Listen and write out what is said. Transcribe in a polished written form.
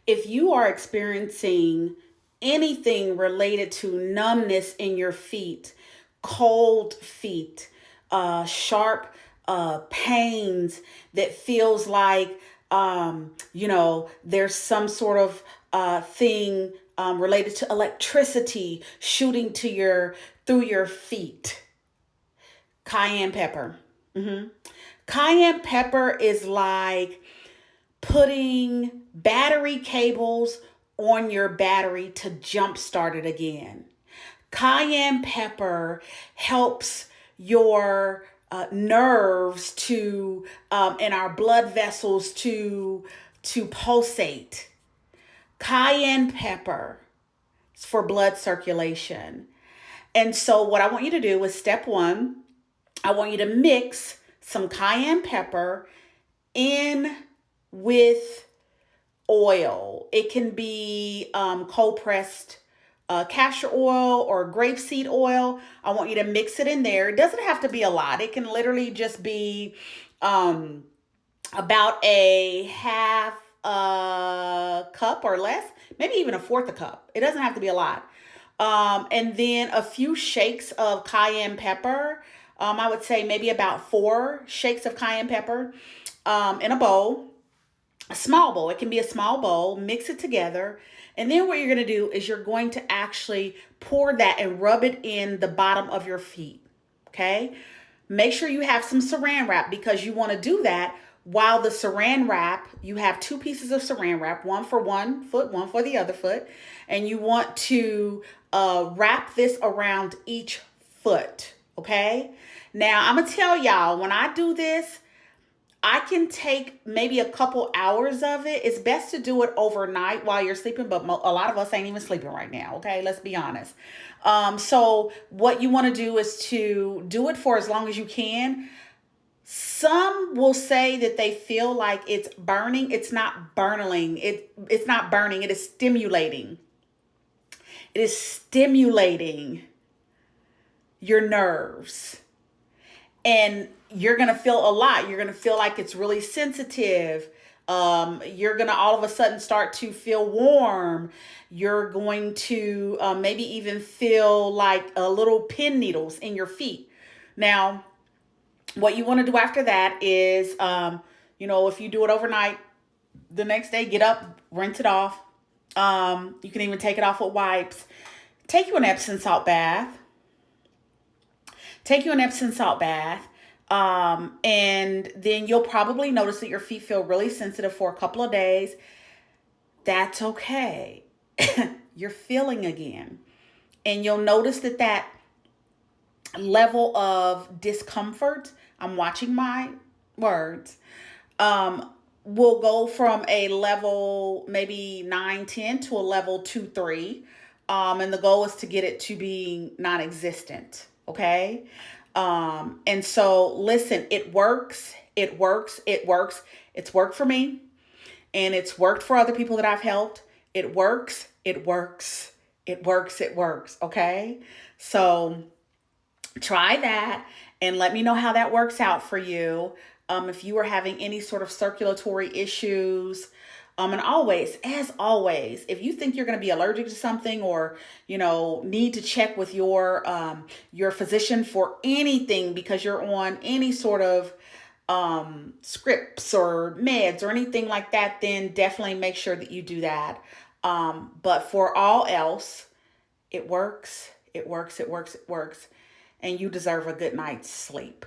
If you are experiencing anything related to numbness in your feet, cold feet, sharp pains that feels like, there's some sort of thing related to electricity shooting to through your feet. Cayenne pepper. hmm Cayenne pepper is like putting battery cables on your battery to jumpstart it again. Cayenne pepper helps your nerves to and our blood vessels to pulsate. Cayenne pepper is for blood circulation. And so what I want you to do is step one, I want you to mix some cayenne pepper in with oil. It can be cold pressed castor oil or grapeseed oil. I want you to mix it in there. It doesn't have to be a lot. It can literally just be um, about a half a cup or less, maybe even a fourth a cup. It doesn't have to be a lot. And then a few shakes of cayenne pepper. I would say maybe about four shakes of cayenne pepper in a bowl, a small bowl. It can be a small bowl. Mix it together. And then what you're going to do is you're going to actually pour that and rub it in the bottom of your feet. Okay. Make sure you have some saran wrap because you want to do that while the saran wrap, you have two pieces of saran wrap, one for one foot, one for the other foot. And you want to wrap this around each foot. Okay. Now I'm going to tell y'all, when I do this, I can take maybe a couple hours of it. It's best to do it overnight while you're sleeping, but a lot of us ain't even sleeping right now. Okay, let's be honest. So what you want to do is to do it for as long as you can. Some will say that they feel like it's burning. It's not burning. It's not burning. It is stimulating. It is stimulating your nerves. And you're going to feel a lot. You're going to feel like it's really sensitive. You're going to all of a sudden start to feel warm. You're going to maybe even feel like little pin needles in your feet. Now, what you want to do after that is, if you do it overnight, the next day, get up, rinse it off. You can even take it off with wipes. Take you an Epsom salt bath. Take you an Epsom salt bath. And then you'll probably notice that your feet feel really sensitive for a couple of days. That's okay. You're feeling again. And you'll notice that level of discomfort, I'm watching my words, will go from a level maybe 9, 10 to a level 2, 3. And the goal is to get it to being non-existent. Okay. And so listen, it works. It works. It works. It's worked for me and it's worked for other people that I've helped. It works. It works. It works. It works. Okay. So try that and let me know how that works out for you. If you are having any sort of circulatory issues, and always, as always, if you think you're going to be allergic to something or, need to check with your physician for anything because you're on any sort of scripts or meds or anything like that, then definitely make sure that you do that. But for all else, it works, it works, it works, it works. And you deserve a good night's sleep.